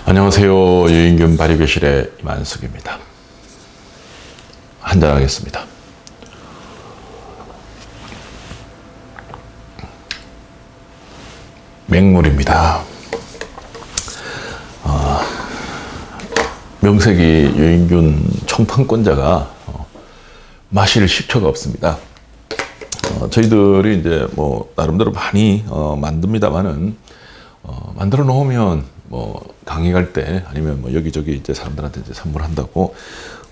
안녕하세요. 유인균 발효교실의 이만숙입니다. 한잔하겠습니다. 맹물입니다. 명색이 유인균 총판권자가 마실 식초가 없습니다. 저희들이 이제 뭐 나름대로 많이 만듭니다만은 만들어 놓으면 뭐 강의 갈 때 아니면 뭐 여기저기 이제 사람들한테 이제 선물한다고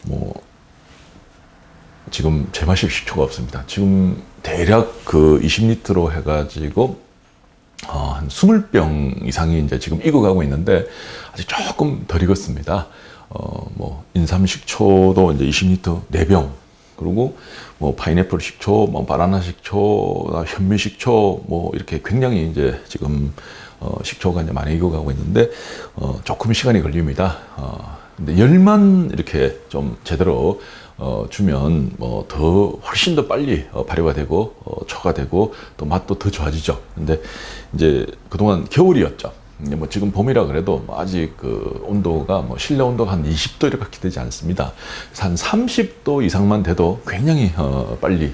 뭐 지금 재마실 식초가 없습니다. 지금 대략 그 20리터로 해가지고 한 20병 이상이 이제 지금 익어가고 있는데 아직 조금 덜 익었습니다. 뭐 인삼 식초도 이제 20리터 4병, 그리고 뭐 파인애플 식초, 뭐 바나나 식초, 현미 식초, 뭐 이렇게 굉장히 이제 지금 식초가 이제 많이 익어가고 있는데 조금 시간이 걸립니다. 근데 열만 이렇게 좀 제대로 주면 뭐 더 훨씬 더 빨리 발효가 되고 초가 되고 또 맛도 더 좋아지죠. 근데 이제 그동안 겨울이었죠. 뭐 지금 봄이라 그래도 아직 그 온도가 뭐 실내 온도가 한 20도 이렇게 되지 않습니다. 한 30도 이상만 돼도 굉장히 빨리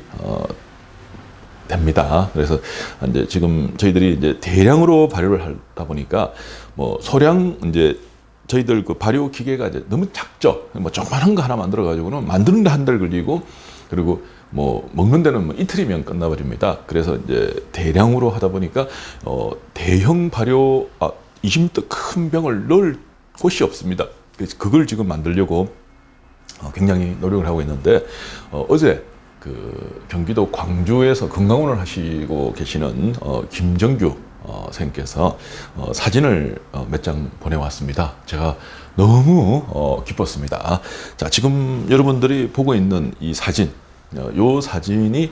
됩니다. 그래서 이제 지금 저희들이 이제 대량으로 발효를 하다 보니까 뭐 소량 이제 저희들 그 발효 기계가 이제 너무 작죠. 뭐 조그만한 거 하나 만들어 가지고는 만드는데 한 달 걸리고, 그리고 뭐 먹는 데는 뭐 이틀이면 끝나버립니다. 그래서 이제 대량으로 하다 보니까 대형 발효 20리터 큰 병을 넣을 곳이 없습니다. 그래서 그걸 지금 만들려고 굉장히 노력을 하고 있는데 어제 그 경기도 광주에서 건강원을 하시고 계시는 김정규 선생님께서 사진을 몇 장 보내왔습니다. 제가 너무 기뻤습니다. 자, 지금 여러분들이 보고 있는 이 사진, 요 사진이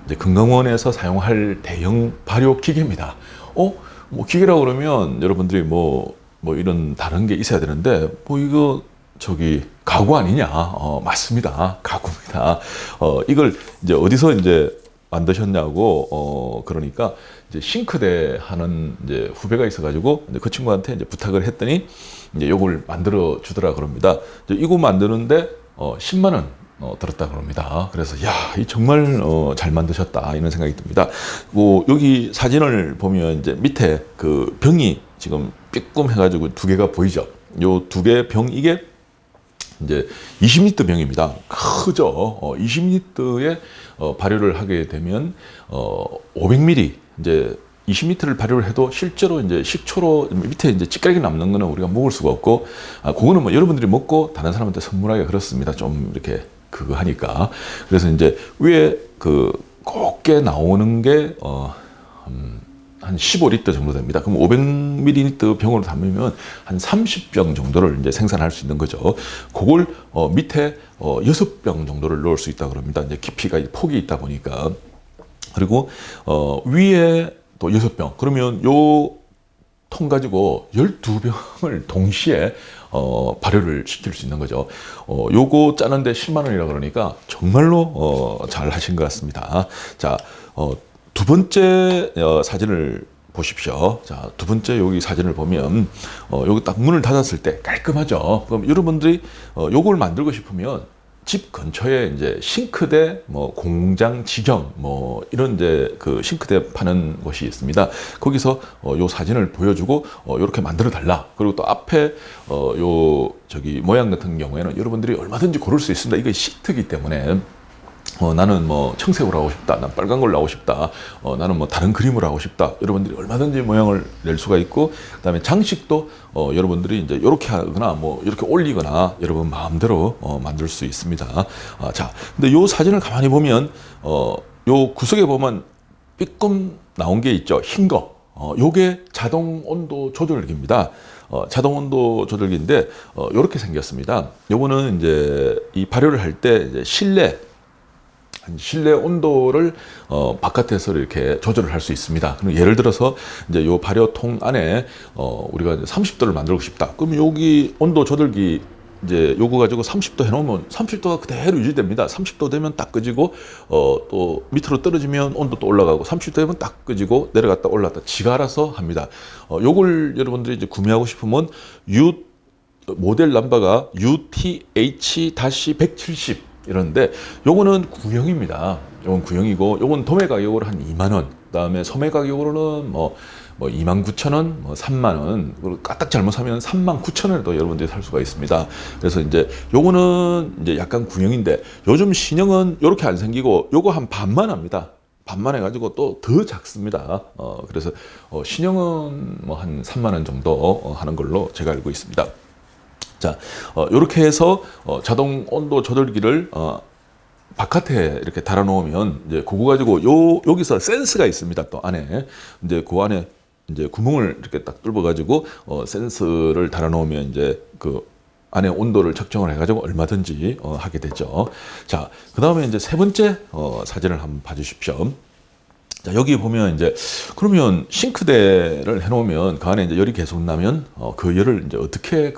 이제 건강원에서 사용할 대형 발효 기계입니다. 뭐 기계라고 그러면 여러분들이 뭐 이런 다른 게 있어야 되는데 뭐 이거 저기 가구 아니냐? 맞습니다. 가구입니다. 이걸 이제 어디서 이제 만드셨냐고 그러니까 이제 싱크대 하는 이제 후배가 있어가지고 그 친구한테 이제 부탁을 했더니 이제 요걸 만들어 주더라 그럽니다. 이거 만드는데 10만 원 들었다 그럽니다. 그래서 야, 이 정말 잘 만드셨다 이런 생각이 듭니다. 여기 사진을 보면 이제 밑에 그 병이 지금 삐끔 해가지고 두 개가 보이죠. 요 두 개 병 이게 이제 20리터 병입니다. 크죠. 20리터에 발효를 하게 되면 500ml 이제 20리터를 발효를 해도 실제로 이제 식초로 밑에 이제 찌꺼기 남는 거는 우리가 먹을 수가 없고, 그거는 뭐 여러분들이 먹고 다른 사람한테 선물하기 그렇습니다. 좀 이렇게 그거 하니까. 그래서 이제 위에 그 곱게 나오는 게 한 15리터 정도 됩니다. 그럼 500ml 병으로 담으면 한 30병 정도를 이제 생산할 수 있는 거죠. 그걸 밑에 6병 정도를 넣을 수 있다 그럽니다. 이제 깊이가 폭이 있다 보니까. 그리고 위에 또 6병. 그러면 요 통 가지고 12병을 동시에 발효를 시킬 수 있는 거죠. 요거 짜는데 10만 원이라 그러니까 정말로 잘 하신 것 같습니다. 자, 두 번째 사진을 보십시오. 자, 두 번째 여기 사진을 보면 여기 딱 문을 닫았을 때 깔끔하죠. 그럼 여러분들이 요걸 만들고 싶으면 집 근처에 이제 싱크대, 뭐 공장 직영, 뭐 이런 이제 그 싱크대 파는 곳이 있습니다. 거기서 요 사진을 보여주고 요렇게 만들어 달라. 그리고 또 앞에 요 저기 모양 같은 경우에는 여러분들이 얼마든지 고를 수 있습니다. 이거 시트이기 때문에. 나는 뭐 청색으로 하고 싶다. 난 빨간 걸로 하고 싶다. 나는 뭐 다른 그림으로 하고 싶다. 여러분들이 얼마든지 모양을 낼 수가 있고, 그다음에 장식도 여러분들이 이제 이렇게 하거나 뭐 이렇게 올리거나 여러분 마음대로 만들 수 있습니다. 자, 근데 요 사진을 가만히 보면 요 구석에 보면 삐끔 나온 게 있죠. 흰 거. 요게 자동 온도 조절기입니다. 자동 온도 조절기인데 요렇게 생겼습니다. 요거는 이제 이 발효를 할 때 이제 실내 온도를 바깥에서 이렇게 조절을 할 수 있습니다. 그럼 예를 들어서 이제 요 발효통 안에 우리가 30도를 만들고 싶다. 그럼 여기 온도 조절기 이제 요거 가지고 30도 해놓으면 30도가 그대로 유지됩니다. 30도 되면 딱 끄지고 또 밑으로 떨어지면 온도 또 올라가고 30도 되면 딱 끄지고 내려갔다 올라갔다 지가 알아서 합니다. 요걸 여러분들이 이제 구매하고 싶으면 모델 넘버가 UTH-170 이런데 요거는 구형입니다. 요건 구형이고 요건 도매 가격으로 한 2만 원. 그다음에 소매 가격으로는 뭐 29,000원, 뭐 3만 원, 그리고 까딱 잘못 사면 39,000원에도 여러분들이 살 수가 있습니다. 그래서 이제 요거는 이제 약간 구형인데 요즘 신형은 요렇게 안 생기고 요거 한 반만 합니다. 반만 해가지고 또 더 작습니다. 그래서 신형은 뭐 한 3만 원 정도 하는 걸로 제가 알고 있습니다. 자, 요렇게 해서 자동 온도 조절기를 바깥에 이렇게 달아 놓으면 이제 그거 가지고 여기서 센스가 있습니다. 또 안에 이제 그 안에 이제 구멍을 이렇게 딱 뚫어 가지고 센서를 달아 놓으면 이제 그 안에 온도를 측정을 해 가지고 얼마든지 하게 되죠. 자, 그다음에 이제 세 번째 사진을 한번 봐 주십시오. 자, 여기 보면 이제 그러면 싱크대를 해 놓으면 그 안에 이제 열이 계속 나면 그 열을 이제 어떻게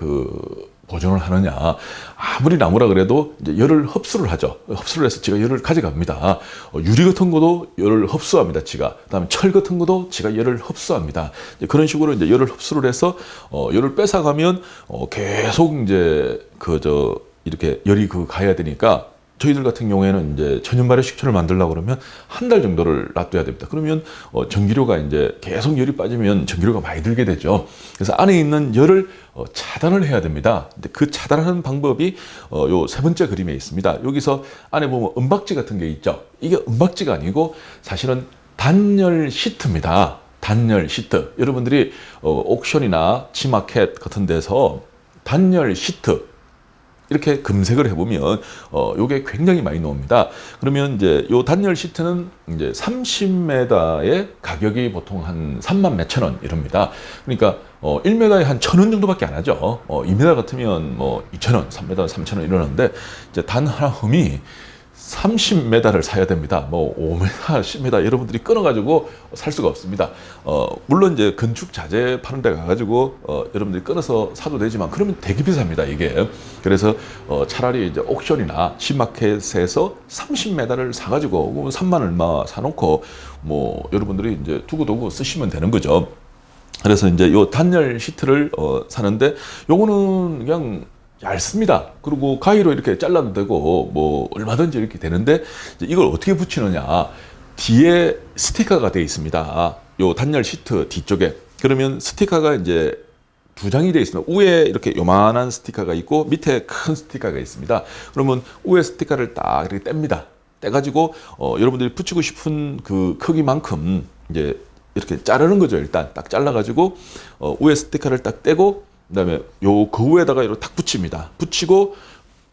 보존을 하느냐. 아무리 나무라 그래도 이제 열을 흡수를 하죠. 흡수를 해서 지가 열을 가져갑니다. 유리 같은 것도 열을 흡수합니다. 지가. 그다음에 철 같은 것도 지가 열을 흡수합니다. 이제 그런 식으로 이제 열을 흡수를 해서 열을 뺏어가면 계속 이제 이렇게 열이 가야 되니까 저희들 같은 경우에는 이제 천연 발효 식초를 만들려고 그러면 한 달 정도를 놔둬야 됩니다. 그러면 전기료가 이제 계속 열이 빠지면 전기료가 많이 들게 되죠. 그래서 안에 있는 열을 차단을 해야 됩니다. 근데 그 차단하는 방법이 요 세 번째 그림에 있습니다. 여기서 안에 보면 은박지 같은 게 있죠. 이게 은박지가 아니고 사실은 단열 시트입니다. 단열 시트. 여러분들이 옥션이나 지마켓 같은 데서 단열 시트 이렇게 검색을 해보면 요게 굉장히 많이 나옵니다. 그러면 이제 요 단열 시트는 이제 30m의 가격이 보통 한 3만 몇천 원 이럽니다. 그러니까 1m에 한 1,000원 정도밖에 안 하죠. 2m 같으면 뭐 2,000원, 3m 3,000원 이러는데 이제 단 하나 흠이 30m를 사야 됩니다. 뭐 5m, 10m 여러분들이 끊어가지고 살 수가 없습니다. 물론 이제 건축 자재 파는 데 가가지고 여러분들이 끊어서 사도 되지만 그러면 되게 비쌉니다 이게. 그래서 차라리 이제 옥션이나 신마켓에서 30m를 사가지고 3만 얼마 사놓고 뭐 여러분들이 이제 두고두고 쓰시면 되는 거죠. 그래서 이제 요 단열 시트를 사는데 요거는 그냥 얇습니다. 그리고 가위로 이렇게 잘라도 되고 뭐 얼마든지 이렇게 되는데 이걸 어떻게 붙이느냐. 뒤에 스티커가 되어 있습니다. 요 단열 시트 뒤쪽에. 그러면 스티커가 이제 두 장이 되어 있습니다. 위에 이렇게 요만한 스티커가 있고 밑에 큰 스티커가 있습니다. 그러면 위에 스티커를 딱 이렇게 뗍니다. 떼가지고 여러분들이 붙이고 싶은 그 크기만큼 이제 이렇게 자르는 거죠. 일단 딱 잘라가지고 위에 스티커를 딱 떼고 그다음에 그 위에다가 이렇게 딱 붙입니다. 붙이고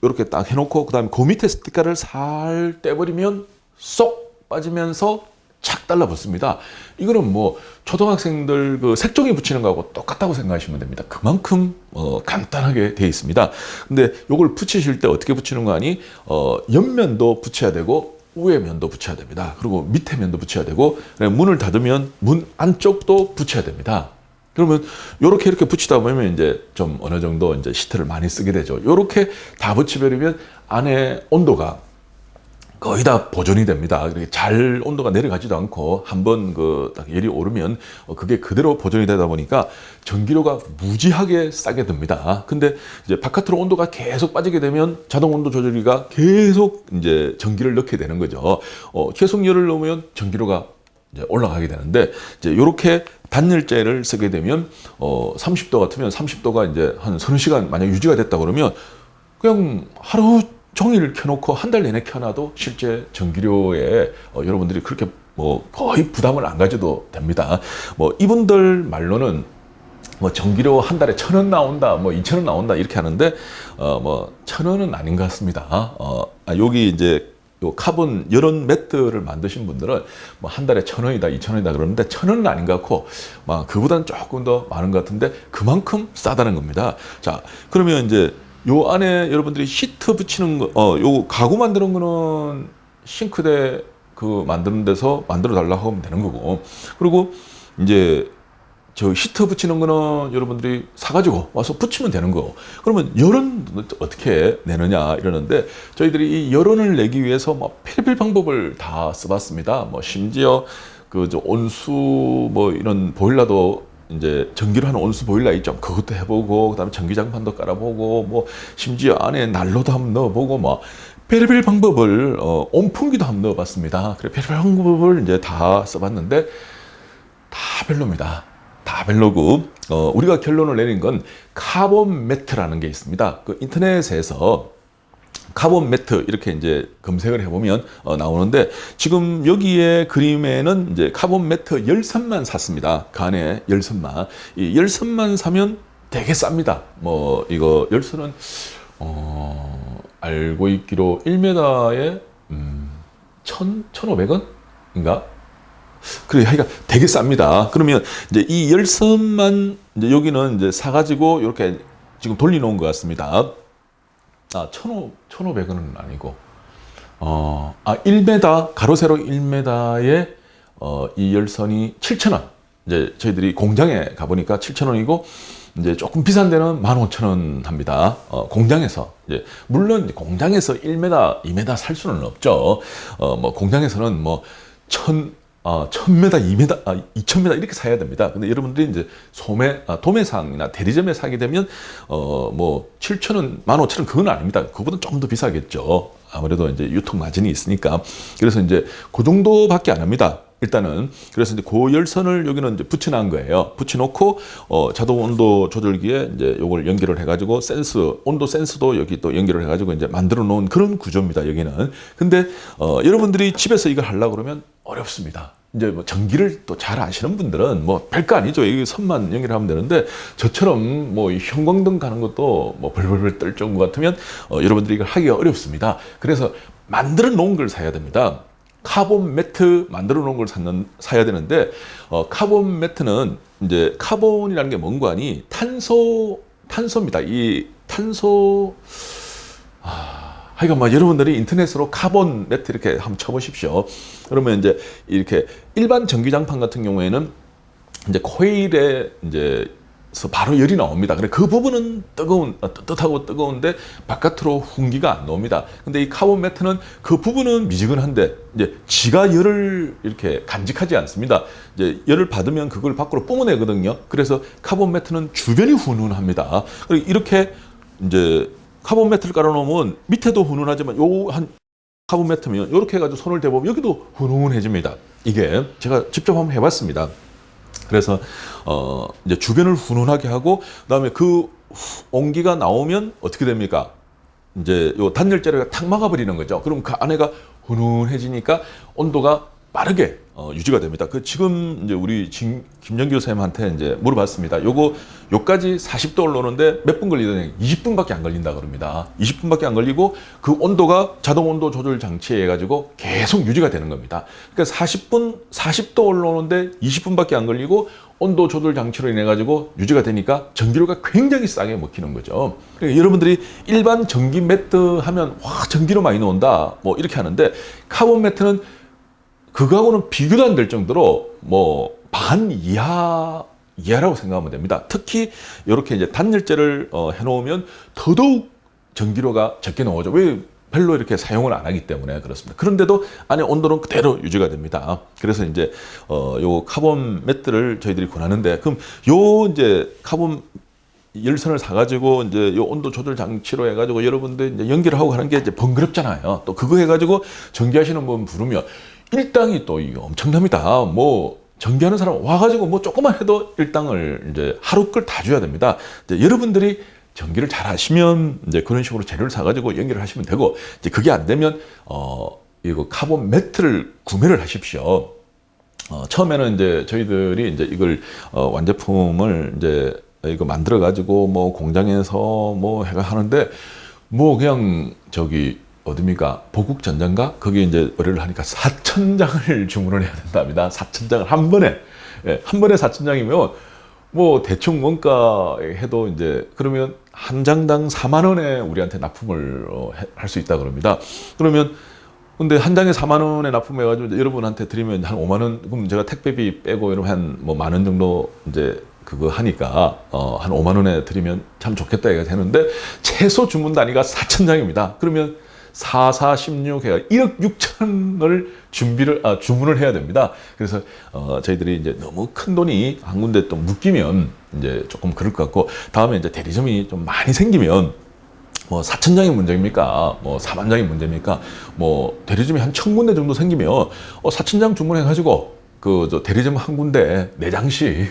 이렇게 딱 해놓고 그다음에 그 밑에 스티커를 살 떼버리면 쏙 빠지면서 착 달라붙습니다. 이거는 뭐 초등학생들 그 색종이 붙이는 거하고 똑같다고 생각하시면 됩니다. 그만큼 간단하게 되어 있습니다. 근데 이걸 붙이실 때 어떻게 붙이는 거 아니? 옆면도 붙여야 되고 위에 면도 붙여야 됩니다. 그리고 밑에 면도 붙여야 되고 문을 닫으면 문 안쪽도 붙여야 됩니다. 그러면 이렇게 붙이다 보면 이제 좀 어느 정도 이제 시트를 많이 쓰게 되죠. 이렇게 다 붙여버리면 안에 온도가 거의 다 보존이 됩니다. 그렇게 잘 온도가 내려가지도 않고 한번 딱 열이 오르면 그게 그대로 보존이 되다 보니까 전기료가 무지하게 싸게 듭니다. 근데 이제 바깥으로 온도가 계속 빠지게 되면 자동 온도 조절기가 계속 이제 전기를 넣게 되는 거죠. 계속 열을 넣으면 전기료가 이제 올라가게 되는데 이제 이렇게 단열재를 쓰게 되면 30도 같으면 30도가 이제 한 서너 시간 만약 유지가 됐다 그러면 그냥 하루 종일 켜놓고 한 달 내내 켜놔도 실제 전기료에 여러분들이 그렇게 뭐 거의 부담을 안 가져도 됩니다. 뭐 이분들 말로는 뭐 전기료 한 달에 1,000원 나온다, 뭐 2,000원 나온다 이렇게 하는데 뭐 1,000원은 아닌 것 같습니다. 여기 이제 요 카본 이런 매트를 만드신 분들은 뭐 한 달에 1,000원이다, 2,000원이다 그러는데 1,000원은 아닌 것 같고 막 그보다는 조금 더 많은 것 같은데 그만큼 싸다는 겁니다. 자, 그러면 이제 요 안에 여러분들이 시트 붙이는 거, 요 가구 만드는 거는 싱크대 만드는 데서 만들어 달라고 하면 되는 거고, 그리고 이제 저 히터 붙이는 거는 여러분들이 사가지고 와서 붙이면 되는 거. 그러면 열은 어떻게 내느냐 이러는데 저희들이 이 열원을 내기 위해서 뭐 별별 방법을 다 써봤습니다. 뭐 심지어 그 저 온수 뭐 이런 보일러도 이제 전기로 하는 온수 보일러 있죠. 그것도 해보고 그다음에 전기장판도 깔아보고 뭐 심지어 안에 난로도 한번 넣어보고 뭐 별별 방법을 온풍기도 한번 넣어봤습니다. 그래 별별 방법을 이제 다 써봤는데 다 별로입니다. 다 별로고 우리가 결론을 내린 건 카본 매트라는 게 있습니다. 그 인터넷에서 카본 매트 이렇게 이제 검색을 해보면 나오는데 지금 여기에 그림에는 이제 카본 매트 열선만 샀습니다. 그 안에 열선만 이 열선만 사면 되게 쌉니다. 뭐 이거 열선은 알고 있기로 1m에 1,500원인가? 그래, 하여가 되게 쌉니다. 그러면 이제 이 열선만 이제 여기는 이제 사가지고 이렇게 지금 돌려놓은 것 같습니다. 1,500원은 아니고, 1m, 가로 세로 1m에 이 열선이 7,000원. 이제 저희들이 공장에 가보니까 7,000원이고, 이제 조금 비싼 데는 15,000원 합니다. 공장에서. 이제 물론 공장에서 1m, 2m 살 수는 없죠. 뭐 공장에서는 뭐 1,000m, 2m, 2,000m 이렇게 사야 됩니다. 근데 여러분들이 이제 도매상이나 대리점에 사게 되면, 뭐 7,000원, 15,000원 그건 아닙니다. 그거보다 조금 더 비싸겠죠. 아무래도 이제 유통 마진이 있으니까. 그래서 이제 그 정도밖에 안 합니다. 일단은. 그래서 이제 그 열선을 여기는 이제 붙여놓은 거예요. 붙여놓고, 자동 온도 조절기에 이제 요걸 연결을 해가지고 온도 센서도 여기 또 연결을 해가지고 이제 만들어 놓은 그런 구조입니다. 여기는. 근데, 여러분들이 집에서 이걸 하려고 그러면 어렵습니다. 이제 뭐 전기를 또 잘 아시는 분들은 뭐 별거 아니죠. 이 선만 연결하면 되는데 저처럼 뭐 형광등 가는 것도 뭐 벌벌벌 떨 정도 같으면 여러분들이 이걸 하기가 어렵습니다. 그래서 만들어 놓은 걸 사야 됩니다. 카본 매트 만들어 놓은 걸 사야 되는데 카본 매트는 이제 카본이라는 게 뭔가 하니 탄소입니다. 이 탄소 하여간 뭐 여러분들이 인터넷으로 카본 매트 이렇게 한번 쳐보십시오. 그러면 이제 이렇게 일반 전기장판 같은 경우에는 이제 코일에 이제 바로 열이 나옵니다. 그래 그 부분은 뜨뜻하고 뜨거운데 바깥으로 훈기가 안 나옵니다. 근데 이 카본 매트는 그 부분은 미지근한데 이제 지가 열을 이렇게 간직하지 않습니다. 이제 열을 받으면 그걸 밖으로 뿜어내거든요. 그래서 카본 매트는 주변이 훈훈합니다. 이렇게 이제 카본 매트를 깔아놓으면 밑에도 훈훈하지만 한 카본 매트면 이렇게 해가지고 손을 대보면 여기도 훈훈해집니다. 이게 제가 직접 한번 해봤습니다. 그래서 이제 주변을 훈훈하게 하고 그다음에 그 온기가 나오면 어떻게 됩니까? 이제 요 단열재료가 탁 막아버리는 거죠. 그럼 그 안에가 훈훈해지니까 온도가 빠르게 유지가 됩니다. 그 지금 이제 우리 김정규 선생님한테 이제 물어봤습니다. 요까지 40도 올라오는데 몇 분 걸리더니 20분밖에 안 걸린다 그럽니다. 20분밖에 안 걸리고 그 온도가 자동 온도 조절 장치에 해가지고 계속 유지가 되는 겁니다. 그러니까 40도 올라오는데 20분밖에 안 걸리고 온도 조절 장치로 인해 가지고 유지가 되니까 전기료가 굉장히 싸게 먹히는 거죠. 그러니까 여러분들이 일반 전기 매트 하면 와 전기료 많이 나온다 뭐 이렇게 하는데 카본 매트는 그거하고는 비교도 안 될 정도로 뭐 반 이하라고 생각하면 됩니다. 특히 이렇게 이제 단열재를 해놓으면 더더욱 전기료가 적게 나오죠. 왜? 별로 이렇게 사용을 안 하기 때문에 그렇습니다. 그런데도 안에 온도는 그대로 유지가 됩니다. 그래서 이제 요 카본 매트를 저희들이 권하는데 그럼 요 이제 카본 열선을 사가지고 이제 요 온도 조절 장치로 해가지고 여러분들 이제 연결을 하고 하는 게 이제 번거롭잖아요. 또 그거 해가지고 전기하시는 분 부르면 일당이 또 이게 엄청납니다. 뭐 전기하는 사람 와가지고 뭐 조금만 해도 일당을 이제 하루 걸 다 줘야 됩니다. 이제 여러분들이 전기를 잘 하시면 이제 그런 식으로 재료를 사가지고 연결을 하시면 되고 이제 그게 안 되면 이거 카본 매트를 구매를 하십시오. 처음에는 이제 저희들이 이제 이걸 완제품을 이제 이거 만들어 가지고 뭐 공장에서 뭐 해가 하는데 뭐 그냥 저기 어딥니까? 보국 전장가 거기 이제 의뢰를 하니까 4,000장을 주문을 해야 된답니다. 4,000장을 한 번에 한 번에 4,000장이면 뭐 대충 원가 해도 이제 그러면 한 장당 4만 원에 우리한테 납품을 할 수 있다 그럽니다. 그러면 근데 한 장에 4만 원에 납품해가지고 이제 여러분한테 드리면 한 5만 원, 그럼 제가 택배비 빼고 이러면 한 뭐 만 원 정도 이제 그거 하니까 한 5만 원에 드리면 참 좋겠다 이가 되는데 최소 주문 단위가 4,000장입니다. 그러면 4, 4, 16 해가 1억 6천을 주문을 해야 됩니다. 그래서 저희들이 이제 너무 큰 돈이 한 군데 또 묶이면 이제 조금 그럴 것 같고, 다음에 이제 대리점이 좀 많이 생기면 뭐 4,000장이 문제입니까? 뭐 4만 장이 문제입니까? 뭐 대리점이 한 1,000군데 정도 생기면 4,000장 주문해가지고 그 저 대리점 한 군데 4장씩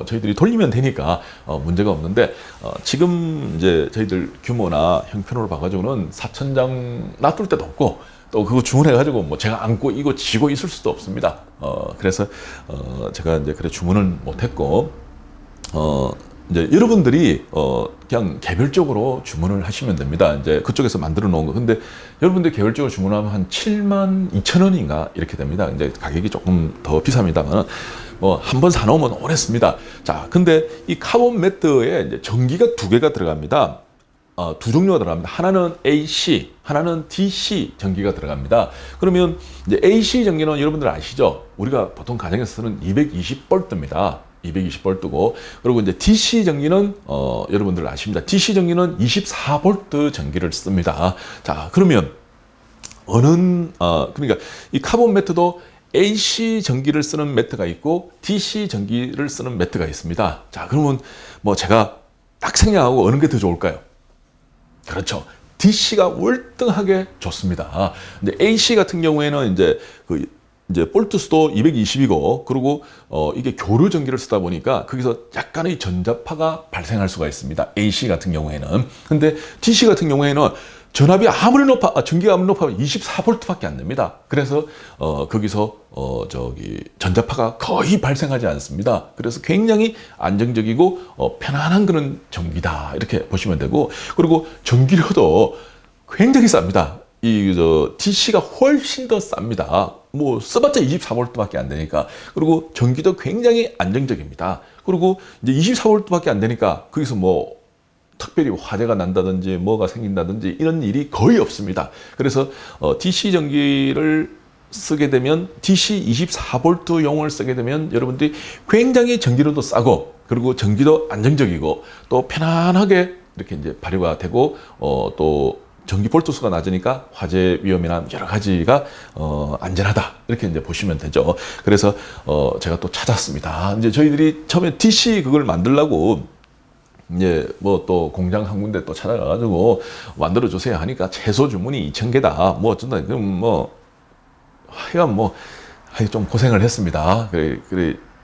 저희들이 돌리면 되니까 문제가 없는데, 지금 이제 저희들 규모나 형편으로 봐가지고는 4,000장 놔둘 데도 없고, 또 그거 주문해가지고 뭐 제가 안고 이거 지고 있을 수도 없습니다. 그래서 제가 이제 그래 주문을 못했고, 이제 여러분들이 그냥 개별적으로 주문을 하시면 됩니다. 이제 그쪽에서 만들어 놓은 거. 근데 여러분들 개별적으로 주문하면 한 72,000원인가 이렇게 됩니다. 이제 가격이 조금 더 비쌉니다만 뭐 한 번 사놓으면 오래 씁니다. 자, 근데 이 카본 매트에 이제 전기가 2개가 들어갑니다. 두 종류가 들어갑니다. 하나는 AC, 하나는 DC 전기가 들어갑니다. 그러면 이제 AC 전기는 여러분들 아시죠? 우리가 보통 가정에서 쓰는 220V입니다. 220V고, 그리고 이제 DC 전기는 여러분들 아십니다. DC 전기는 24V 전기를 씁니다. 자, 그러면 그러니까 이 카본 매트도 AC 전기를 쓰는 매트가 있고 DC 전기를 쓰는 매트가 있습니다. 자, 그러면 뭐 제가 딱 생각하고 어느 게 더 좋을까요? 그렇죠. DC가 월등하게 좋습니다. 근데 AC 같은 경우에는 이제 볼트 수도 220이고, 그리고 이게 교류 전기를 쓰다 보니까 거기서 약간의 전자파가 발생할 수가 있습니다. AC 같은 경우에는. 근데 DC 같은 경우에는 전압이 전기가 아무리 높아도 24V밖에 안 됩니다. 그래서 거기서 전자파가 거의 발생하지 않습니다. 그래서 굉장히 안정적이고 편안한 그런 전기다 이렇게 보시면 되고, 그리고 전기료도 굉장히 쌉니다. DC가 훨씬 더 쌉니다. 뭐 써봤자 24V밖에 안 되니까. 그리고 전기도 굉장히 안정적입니다. 그리고 이제 24V밖에 안 되니까 거기서 뭐 특별히 화재가 난다든지 뭐가 생긴다든지 이런 일이 거의 없습니다. 그래서 DC 전기를 쓰게 되면, DC 24V용을 쓰게 되면 여러분들이 굉장히 전기료도 싸고, 그리고 전기도 안정적이고, 또 편안하게 이렇게 이제 발효가 되고, 또 전기 볼트 수가 낮으니까 화재 위험이나 여러 가지가 안전하다 이렇게 이제 보시면 되죠. 그래서 제가 또 찾았습니다. 이제 저희들이 처음에 DC 그걸 만들려고 이제 뭐 또 공장 한 군데 또 찾아가가지고 만들어 주세요 하니까 최소 주문이 2,000개다. 뭐 어쩐다. 그럼 뭐 하여간 좀 고생을 했습니다. 그래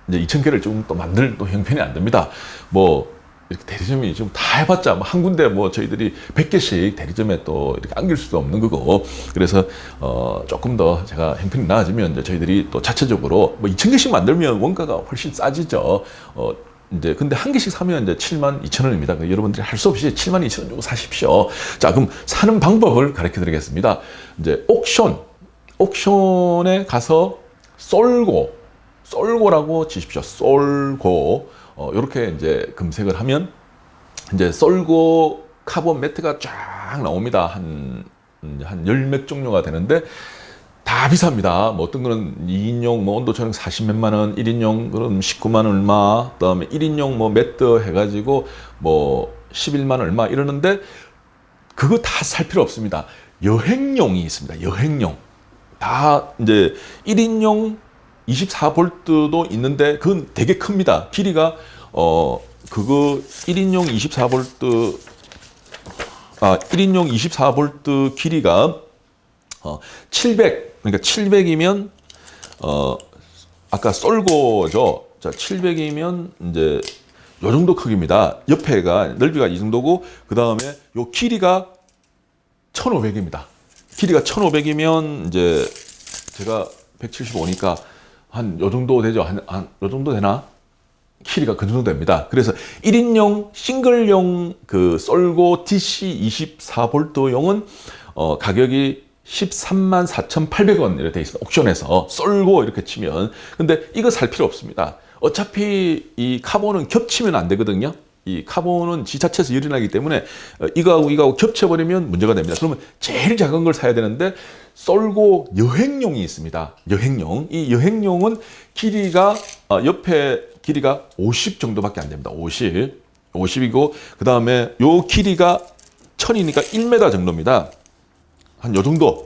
이제 2,000개를 좀 또 만들 또 형편이 안 됩니다. 뭐 이렇게 대리점이 좀 다 해봤자 뭐 한 군데 뭐 저희들이 100개씩 대리점에 또 이렇게 안길 수도 없는 거고, 그래서 조금 더 제가 형편이 나아지면 이제 저희들이 또 자체적으로 뭐 2,000개씩 만들면 원가가 훨씬 싸지죠. 이제 근데 한 개씩 사면 이제 72,000원입니다. 여러분들이 할 수 없이 72,000원 주고 사십시오. 자, 그럼 사는 방법을 가르쳐 드리겠습니다. 이제 옥션에 가서 쏠고라고 치십시오. 쏠고. 이렇게 이제 검색을 하면 이제 쏠고 카본 매트가 쫙 나옵니다. 한 열 몇 종류가 되는데 다 비쌉니다. 뭐 어떤 거는 2인용 뭐 온도 조정 40몇만 원, 1인용 그럼 19만 원 얼마, 그다음에 1인용 뭐 매트 해가지고 뭐 11만 원 얼마 이러는데, 그거 다 살 필요 없습니다. 여행용이 있습니다. 여행용. 다 이제 1인용 24V도 있는데 그건 되게 큽니다. 길이가 그거 1인용 24V 길이가 700, 그러니까 700이면 아까 쏠고죠. 자, 700이면 이제 요 정도 크기입니다. 옆에가 넓이가 이 정도고, 그 다음에 요 길이가 1,500입니다. 길이가 1,500이면 이제 제가 175니까 한 요 정도 되죠. 요 정도 되나? 길이가 그 정도 됩니다. 그래서 1인용 싱글용 그 쏠고 DC 24V용은 가격이 134,800원 이렇게 돼 있습니다. 옥션에서 쏠고 이렇게 치면. 근데 이거 살 필요 없습니다. 어차피 이 카본은 겹치면 안 되거든요. 이 카본은 지 자체에서 열이 나기 때문에 이거하고 겹쳐버리면 문제가 됩니다. 그러면 제일 작은 걸 사야 되는데 썰고 여행용이 있습니다. 여행용. 이 여행용은 길이가 옆에 길이가 50 정도밖에 안 됩니다. 50이고 그 다음에 요 길이가 1000이니까 1m 정도입니다. 한 요 정도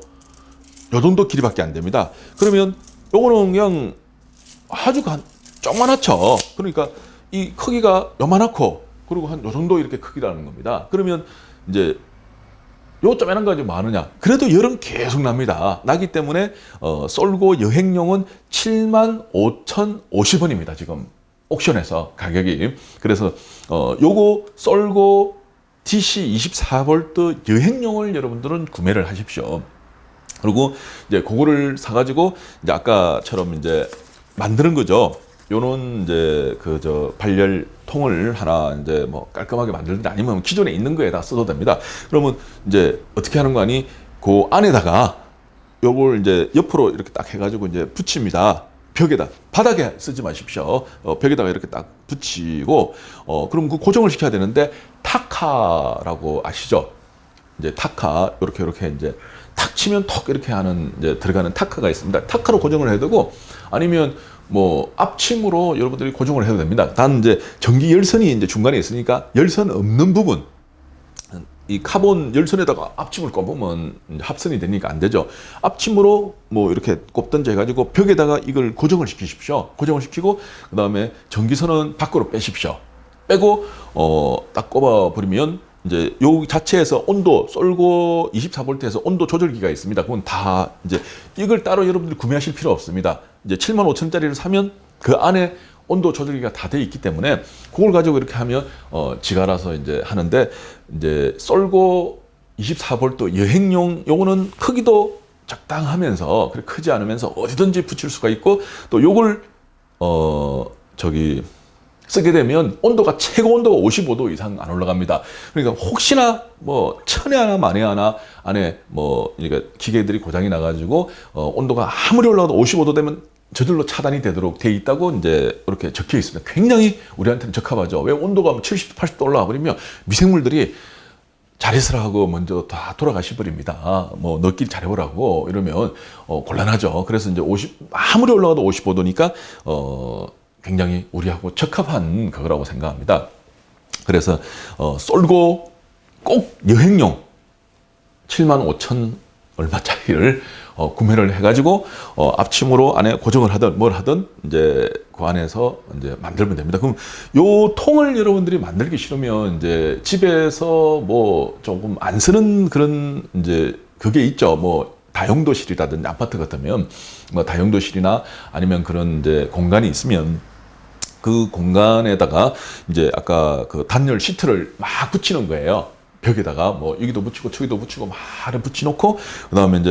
길이밖에 안 됩니다. 그러면 요거는 그냥 아주 조그만하죠. 그러니까 이 크기가 요만하고 그리고 한 요 정도 이렇게 크기라는 겁니다. 그러면 이제 요 조그만한 거 가지고 뭐 하느냐? 그래도 열은 계속 납니다. 나기 때문에 썰고 여행용은 75,050원입니다. 지금 옥션에서 가격이. 그래서 요거 썰고 DC 24V 여행용을 여러분들은 구매를 하십시오. 그리고 이제 그거를 사가지고 이제 아까처럼 이제 만드는 거죠. 요런 이제 발열통을 하나 이제 뭐 깔끔하게 만들든지 아니면 기존에 있는 거에다 써도 됩니다. 그러면 이제 어떻게 하는 거 아니? 그 안에다가 요걸 이제 옆으로 이렇게 딱 해가지고 이제 붙입니다. 벽에다, 바닥에 쓰지 마십시오. 벽에다가 이렇게 딱 붙이고, 그럼 그 고정을 시켜야 되는데, 타카라고 아시죠? 이제 타카, 이렇게 이제 탁 치면 톡 이렇게 하는, 이제 들어가는 타카가 있습니다. 타카로 고정을 해야 되고, 아니면 뭐 앞침으로 여러분들이 고정을 해도 됩니다. 단 이제 전기 열선이 이제 중간에 있으니까 열선 없는 부분, 이 카본 열선에다가 앞침을 꼽으면 합선이 되니까 안 되죠. 앞침으로 뭐 이렇게 꼽든지 해가지고 벽에다가 이걸 고정을 시키십시오. 고정을 시키고 그 다음에 전기선은 밖으로 빼십시오. 빼고 딱 꼽아버리면 이제 요 자체에서 온도 썰고 24V에서 온도 조절기가 있습니다. 그건 다 이제 이걸 따로 여러분들이 구매하실 필요 없습니다. 이제 75,000원짜리를 사면 그 안에 온도 조절기가 다 돼 있기 때문에 그걸 가지고 이렇게 하면 지가 알아서 이제 하는데, 이제 썰고 24V 여행용 요거는 크기도 적당하면서 그렇게 크지 않으면서 어디든지 붙일 수가 있고, 또 요걸 쓰게 되면 온도가 최고 온도가 55도 이상 안 올라갑니다. 그러니까 혹시나 뭐 천에 하나 만에 하나 안에 뭐 그러니까 기계들이 고장이 나가지고 온도가 아무리 올라가도 55도 되면 저절로 차단이 되도록 돼 있다고 이제 이렇게 적혀 있습니다. 굉장히 우리한테는 적합하죠. 왜 온도가 70도, 80도 올라가 버리면 미생물들이 잘했으라고 먼저 다 돌아가시 버립니다. 뭐 너끼리 잘해보라고 이러면 곤란하죠. 그래서 이제 아무리 올라가도 55도니까 굉장히 우리하고 적합한 그거라고 생각합니다. 그래서 썰고 꼭 여행용 75,000 얼마짜리를 구매를 해가지고 앞침으로 안에 고정을 하든 뭘 하든 이제 그 안에서 이제 만들면 됩니다. 그럼 요 통을 여러분들이 만들기 싫으면 이제 집에서 뭐 조금 안 쓰는 그런 이제 그게 있죠. 뭐 다용도실이라든지 아파트 같으면 뭐 다용도실이나 아니면 그런 이제 공간이 있으면 그 공간에다가 이제 아까 그 단열 시트를 막 붙이는 거예요. 벽에다가 뭐 여기도 붙이고 저기도 붙이고 막 붙여놓고 그 다음에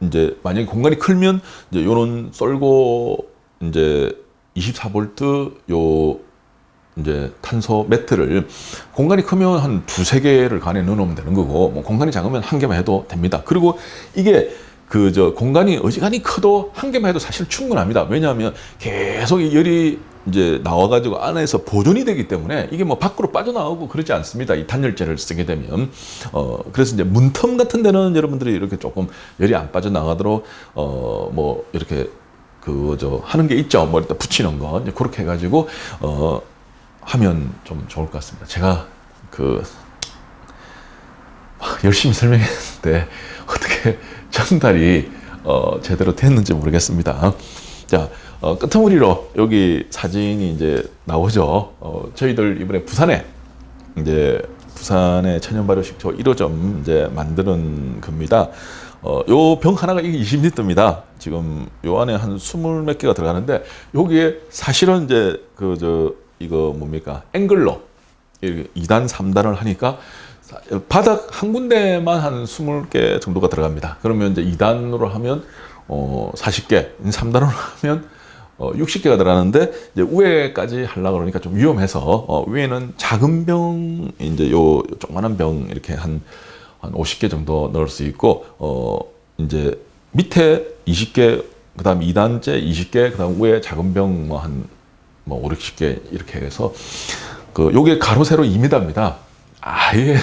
이제 만약에 공간이 크면 이제 요런 썰고 이제 24V 요 이제 탄소 매트를 공간이 크면 한 2-3개를 간에 넣어놓으면 되는 거고, 뭐 공간이 작으면 1개만 해도 됩니다. 그리고 이게 공간이 어지간히 커도 1개만 해도 사실 충분합니다. 왜냐하면 계속 이 열이 이제 나와가지고 안에서 보존이 되기 때문에 이게 뭐 밖으로 빠져나오고 그러지 않습니다. 이 단열재를 쓰게 되면. 그래서 이제 문틈 같은 데는 여러분들이 이렇게 조금 열이 안 빠져나가도록, 뭐 이렇게 하는 게 있죠. 뭐 일단 붙이는 거. 이제 그렇게 해가지고, 하면 좀 좋을 것 같습니다. 제가 열심히 설명했는데 어떻게 전달이 제대로 됐는지 모르겠습니다. 자, 끄트머리로 여기 사진이 이제 나오죠. 저희들 이번에 부산에 천연 발효식초 1호점 이제 만드는 겁니다. 요 병 하나가 이게 20리터입니다. 지금 요 안에 한 20몇 개가 들어가는데, 여기에 사실은 이제 이거 뭡니까? 앵글로 2단, 3단을 하니까 바닥 한 군데만 한 20개 정도가 들어갑니다. 그러면 이제 2단으로 하면 40개, 3단으로 하면 60개가 들어가는데, 이제 위에까지 하려고 그러니까 좀 위험해서 위에는 작은 병, 이제 요 조그만한 병 이렇게 한 50개 정도 넣을 수 있고, 이제 밑에 20개, 그 다음 2단째 20개, 그 다음 위에 작은 병 뭐 5, 60개 이렇게 해서 요게 가로 세로 2m입니다. 아예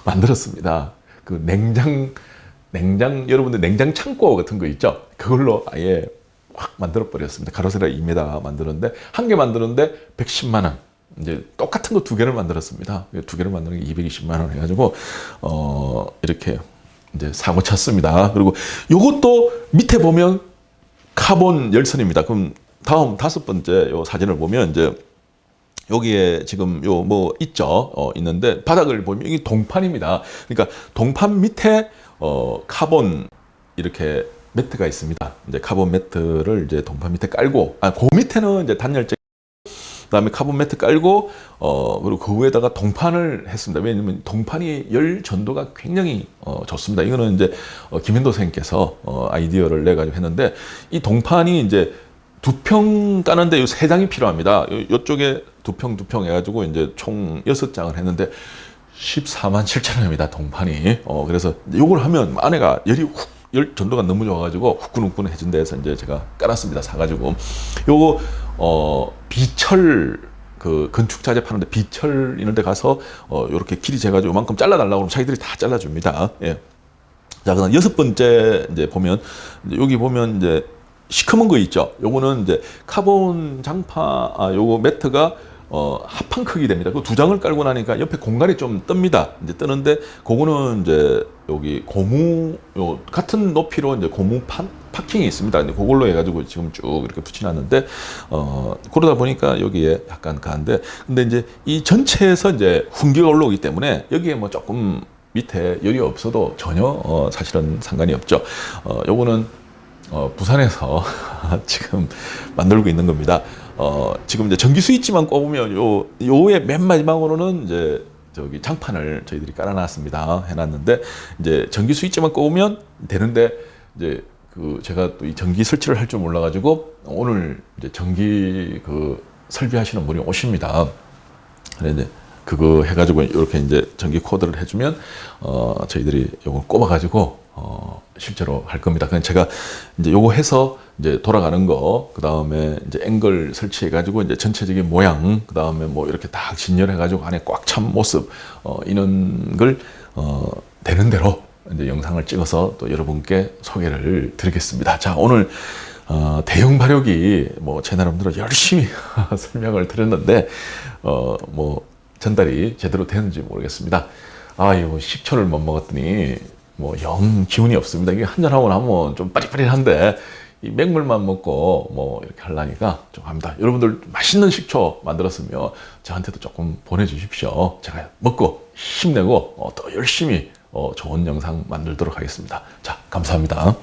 만들었습니다. 그 여러분들 냉장 창고 같은 거 있죠? 그걸로 아예 확 만들어 버렸습니다. 가로 세로 2m 만드는데, 한 개 만드는데 110만 원. 이제 똑같은 거 두 개를 만들었습니다. 두 개를 만드는 게 220만 원 해가지고, 이렇게 이제 사고 쳤습니다. 그리고 요것도 밑에 보면 카본 열선입니다. 그럼 다음 5번째 요 사진을 보면 이제 여기에 지금 요 뭐 있죠? 있는데 바닥을 보면 이게 동판입니다. 그러니까 동판 밑에 카본 이렇게 매트가 있습니다. 이제 카본 매트를 이제 동판 밑에 깔고, 그 밑에는 이제 단열재, 그다음에 카본 매트 깔고, 그리고 그 위에다가 동판을 했습니다. 왜냐면 동판이 열 전도가 굉장히 좋습니다. 이거는 이제 김현도 선생님께서 아이디어를 내가지고 했는데, 이 동판이 이제 2평 까는데 요 3장이 필요합니다. 요쪽에 2평 해가지고 이제 총 6장을 했는데 14만 7천 원입니다. 동판이. 그래서 요걸 하면 안에가 열 전도가 너무 좋아가지고 후끈후끈해진다 해서 이제 제가 깔았습니다. 사가지고. 요거 비철, 그 건축자재 파는데 비철 이런 데 가서 요렇게 길이 재가지고 요만큼 잘라달라고 그러면 자기들이 다 잘라줍니다. 예. 자, 그다음 6번째 이제 보면, 여기 보면 이제 시커먼 거 있죠. 요거는 이제 카본 장파, 요거 매트가 합판 크기 됩니다. 그 2장을 깔고 나니까 옆에 공간이 좀 뜹니다. 이제 뜨는데, 그거는 이제 여기 고무, 요 같은 높이로 이제 고무 파킹이 있습니다. 근데 그걸로 해가지고 지금 쭉 이렇게 붙여놨는데, 그러다 보니까 여기에 약간 가는데, 근데 이제 이 전체에서 이제 훈기가 올라오기 때문에 여기에 뭐 조금 밑에 열이 없어도 전혀 사실은 상관이 없죠. 요거는 부산에서 지금 만들고 있는 겁니다. 지금 이제 전기 스위치만 꼽으면 요의 맨 마지막으로는 이제 저기 장판을 저희들이 깔아놨습니다. 해놨는데, 이제 전기 스위치만 꼽으면 되는데, 이제 그 제가 또 이 전기 설치를 할 줄 몰라가지고 오늘 이제 전기 그 설비하시는 분이 오십니다. 그래 이제 그거 해가지고 이렇게 이제 전기 코드를 해주면 저희들이 요걸 꼽아가지고 실제로 할 겁니다. 그냥 제가 이제 요거 해서 이제 돌아가는 거, 그 다음에 이제 앵글 설치해가지고 이제 전체적인 모양, 그 다음에 뭐 이렇게 딱 진열해가지고 안에 꽉 찬 모습, 이런 걸 되는 대로 이제 영상을 찍어서 또 여러분께 소개를 드리겠습니다. 자, 오늘 대형 발효기 뭐 제 나름대로 열심히 설명을 드렸는데 뭐 전달이 제대로 되는지 모르겠습니다. 이거 식초를 못 먹었더니 뭐 영 기운이 없습니다. 이게 한잔하고 나면 좀 빠릿빠릿한데, 이 맹물만 먹고 뭐 이렇게 하려니까 좀 합니다. 여러분들 맛있는 식초 만들었으면 저한테도 조금 보내주십시오. 제가 먹고 힘내고 더 열심히 좋은 영상 만들도록 하겠습니다. 자, 감사합니다.